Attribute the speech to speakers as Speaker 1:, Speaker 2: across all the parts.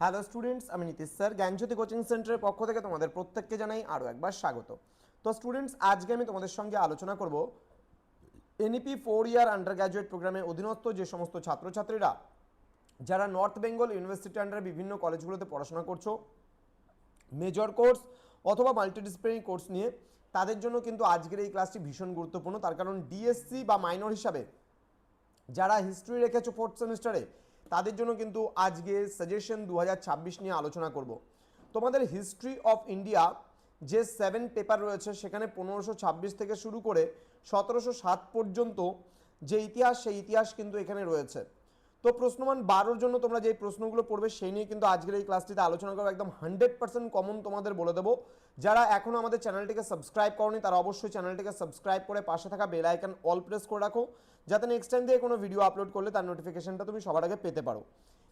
Speaker 1: Hello students, আমি Nitish sir জ্ঞানজ্যোতি coaching সেন্টারের পক্ষ থেকে তোমাদের প্রত্যেককে জানাই আরও একবার স্বাগত। তো স্টুডেন্টস, আজকে আমি তোমাদের সঙ্গে আলোচনা করব এনইপি 4 ইয়ার আন্ডার গ্র্যাজুয়েট প্রোগ্রামের অধীনস্থ যে সমস্ত ছাত্রছাত্রীরা যারা নর্থ বেঙ্গল ইউনিভার্সিটি আন্ডারে বিভিন্ন কলেজগুলোতে পড়াশোনা করছো, মেজর কোর্স অথবা মাল্টিডিসিপ্লিনারি কোর্স নিয়ে, তাদের জন্য কিন্তু আজকের এই ক্লাসটি ভীষণ গুরুত্বপূর্ণ। তার কারণ ডিএসসি বা মাইনর হিসাবে যারা হিস্ট্রি রেখেছো 4th সেমিস্টারে, তাদের জন্য কিন্তু আজকে সাজেশন 2026 নিয়ে আলোচনা করব। তোমাদের হিস্ট্রি অফ ইন্ডিয়া যে 7 পেপার রয়েছে, সেখানে 1526 থেকে শুরু করে 1707 পর্যন্ত যে ইতিহাস, সেই ইতিহাস কিন্তু এখানে রয়েছে। তো প্রশ্নমান 12 জন্য তোমরা যে প্রশ্নগুলো পড়বে সেই নিয়ে কিন্তু আজকের এই ক্লাসটিতে আলোচনা করবো। একদম 100% কমন তোমাদের বলে দেবো। যারা এখনও আমাদের চ্যানেলটিকে সাবস্ক্রাইব করনি, তারা অবশ্যই চ্যানেলটিকে সাবস্ক্রাইব করে পাশে থাকা বেল আইকন অল প্রেস করে রাখো, যাতে নেক্সট টাইম থেকে কোনো ভিডিও আপলোড করলে তার নোটিফিকেশনটা তুমি সবার আগে পেতে পারো।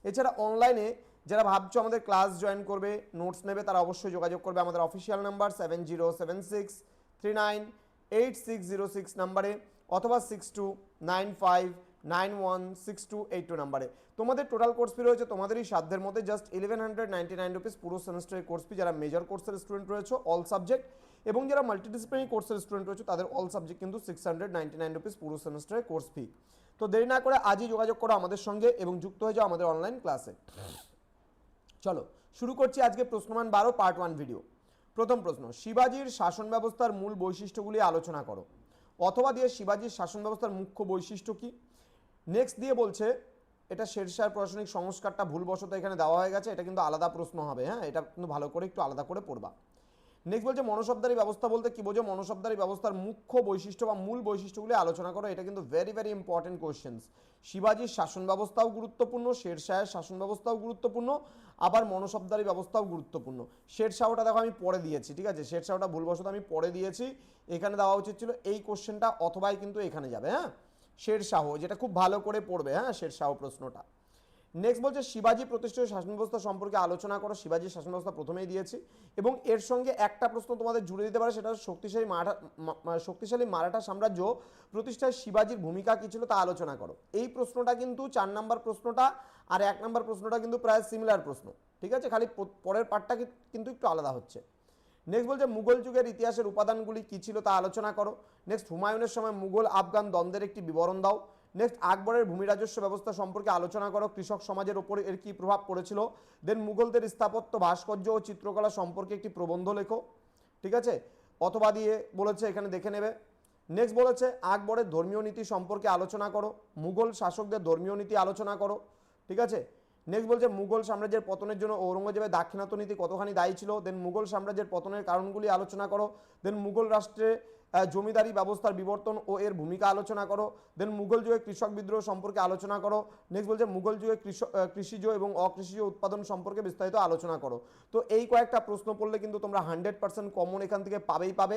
Speaker 1: এছাড়া অনলাইনে যারা ভাবছো আমাদের ক্লাস জয়েন করবে, নোটস নেবে, তারা অবশ্যই যোগাযোগ করবে আমাদের অফিসিয়াল নাম্বার 7076398606 নাম্বারে অথবা 6295916282 নাম্বারে। তোমাদের টোটাল কোর্স ফি রয়েছে তোমাদেরই সাধ্যের মধ্যে জাস্ট 1199 রুপিস পুরো সেমিস্টারের কোর্স ফি। যারা মেজর কোর্সের স্টুডেন্ট রয়েছে অল সাবজেক্ট, এবং যারা মাল্টিডিসিপ্লিনারি কোর্সের স্টুডেন্ট রয়েছে তাদের অল সাবজেক্ট কিন্তু 699 রুপিস পুরো সেমিস্টারের কোর্স ফি। তো দেরি না করে আজই যোগাযোগ করো আমাদের সঙ্গে এবং যুক্ত হয়ে যাও আমাদের অনলাইন ক্লাসে। চলো শুরু করছি আজকে প্রশ্নমান 12 পার্ট 1 ভিডিও। প্রথম প্রশ্ন, শিবাজির শাসন ব্যবস্থার মূল বৈশিষ্ট্যগুলি আলোচনা করো। অথবা দিয়ে শিবাজির শাসন ব্যবস্থার মুখ্য বৈশিষ্ট্য কি। নেক্সট দিয়ে বলছে, এটা শেরশাহর প্রশাসনিক সংস্কারটা ভুলবশত এখানে দেওয়া হয়ে গেছে, এটা কিন্তু আলাদা প্রশ্ন হবে, হ্যাঁ, এটা কিন্তু ভালো করে একটু আলাদা করে পড়বা। নেক্সট বলছে মনসবদারি ব্যবস্থা বলতে কি বোঝো, মনসবদারি ব্যবস্থার মুখ্য বৈশিষ্ট্য বা মূল বৈশিষ্ট্যগুলি আলোচনা করো। এটা কিন্তু ভেরি ভেরি ইম্পর্টেন্ট কোয়েশ্চেন্স। শিবাজির শাসন ব্যবস্থাও গুরুত্বপূর্ণ, শেরশাহের শাসন ব্যবস্থাও গুরুত্বপূর্ণ, আবার মনসবদারি ব্যবস্থাও গুরুত্বপূর্ণ। শেরশাহটা দেখো আমি পরে দিয়েছি, ঠিক আছে, শেরশাহটা ভুলবশত আমি পরে দিয়েছি, এখানে দেওয়া উচিত ছিল এই কোশ্চেনটা, অথবাই কিন্তু এখানে যাবে, হ্যাঁ, শেরশাহ, যেটা খুব ভালো করে পড়বে, হ্যাঁ, শেরশাহ প্রশ্নটা। নেক্সট বলছে শিবাজি প্রতিষ্ঠিত শাসন ব্যবস্থা সম্পর্কে আলোচনা করো। শিবাজির শাসন ব্যবস্থা প্রথমেই দিয়েছি, এবং এর সঙ্গে একটা প্রশ্ন তোমাদের জুড়ে দিতে পারে, সেটা শক্তিশালী মারাঠা সাম্রাজ্য প্রতিষ্ঠায় শিবাজির ভূমিকা কী ছিল তা আলোচনা করো। এই প্রশ্নটা কিন্তু 4 নম্বর প্রশ্নটা আর 1 নম্বর প্রশ্নটা কিন্তু প্রায় সিমিলার প্রশ্ন, ঠিক আছে, খালি পরের পার্টটা কিন্তু একটু আলাদা হচ্ছে। নেক্সট বলছে মুঘল যুগের ইতিহাসের উপাদানগুলি কী ছিল তা আলোচনা করো। নেক্সট হুমায়ুনের সময় মুঘল আফগান দ্বন্দ্বের একটি বিবরণ দাও। নেক্সট আকবরের ভূমি রাজস্ব ব্যবস্থা সম্পর্কে আলোচনা করো, কৃষক সমাজের ওপর এর কী প্রভাব পড়েছিল। দেন মুঘলদের স্থাপত্য, ভাস্কর্য ও চিত্রকলা সম্পর্কে একটি প্রবন্ধ লেখো, ঠিক আছে, অথবা দিয়ে বলেছে এখানে দেখে নেবে। নেক্সট বলেছে আকবরের ধর্মীয় নীতি সম্পর্কে আলোচনা করো, মুঘল শাসকদের ধর্মীয় নীতি আলোচনা করো, ঠিক আছে। নেক্সট বলছে মুঘল সাম্রাজ্যের পতনের জন্য ঔরঙ্গজেবের দাক্ষিণাত্য নীতি কতখানি দায়ী ছিল। দেন মুঘল সাম্রাজ্যের পতনের কারণগুলি আলোচনা করো। দেন মুঘল রাষ্ট্রে জমিদারি ব্যবস্থার বিবর্তন ও এর ভূমিকা আলোচনা করো। দেন মুঘল যুগে কৃষক বিদ্রোহ সম্পর্কে আলোচনা করো। নেক্সট বলছে মুঘল যুগে কৃষিজ এবং অকৃষিজ উৎপাদন সম্পর্কে বিস্তারিত আলোচনা করো। তো এই কয়েকটা প্রশ্ন পড়লে কিন্তু তোমরা 100% কমন এখান থেকে পাবেই পাবে।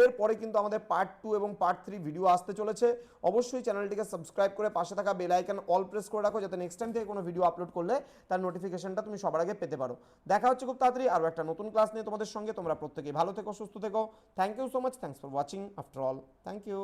Speaker 1: এরপরে কিন্তু আমাদের পার্ট 2 এবং পার্ট 3 ভিডিও আসতে চলেছে। অবশ্যই চ্যানেলটিকে সাবস্ক্রাইব করে পাশে থাকা বেল আইকন অল প্রেস করে রাখো, যাতে নেক্সট টাইম থেকে কোনো ভিডিও আপলোড করলে তার নোটিফিকেশনটা তুমি সবার আগে পেতে পারো। দেখা হচ্ছে খুব তাড়াতাড়ি আরও একটা নতুন ক্লাস নিয়ে তোমাদের সঙ্গে। তোমরা প্রত্যেকেই ভালো থেকো, সুস্থ থেকো। Thank you so much, thanks for watching after all, thank you.